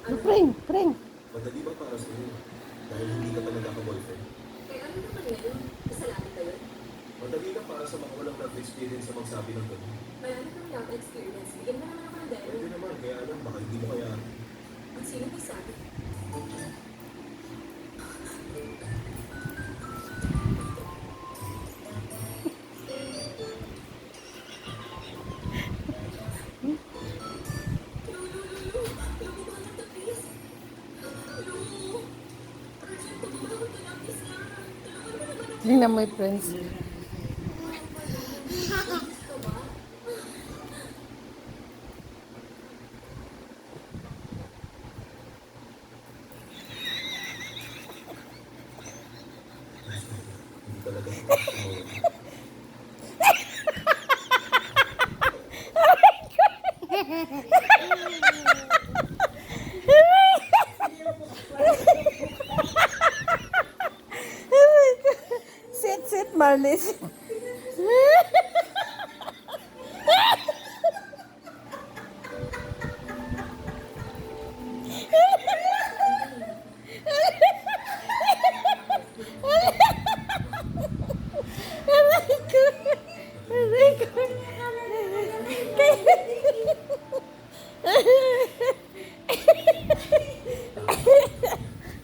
Pring. Madali ba para sa'yo? Dahil hindi ka pa nagkaka-boyfriend? Eh ano naman ngayon? Kasalanan ba yun? Madali lang para sa mga walang love experience sa magsabi ng ganun. Marami kang love experience. Bigyan mo naman ako ng demo. Pwede naman, kaya alam, baka hindi mo kaya... At sino may sabi? Tingnan mo yung friends. Hindi talaga ako. Sit, Marlis.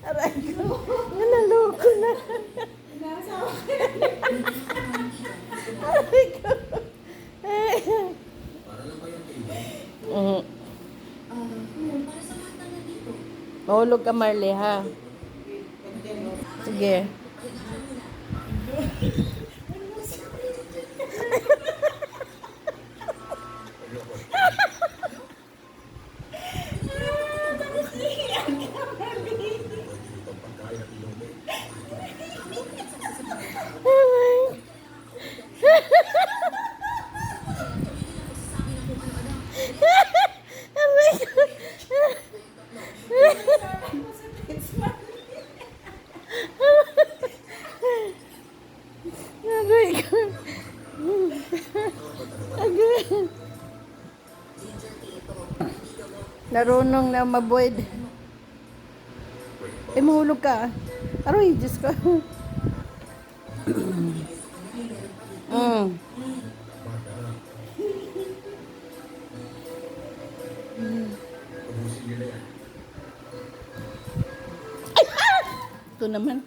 Aray ko. Naloko na. Aray ko. Para lang ba yung kailan? Para sa lahat na nandito. Mahulog ka, Marley, ha? Sige. Aray ko. Aray ko. Agay. Narunong na mabuid. Eh, mahulog ka. Aroy, Diyos ko. Ubusin nyo na yan. Ito naman.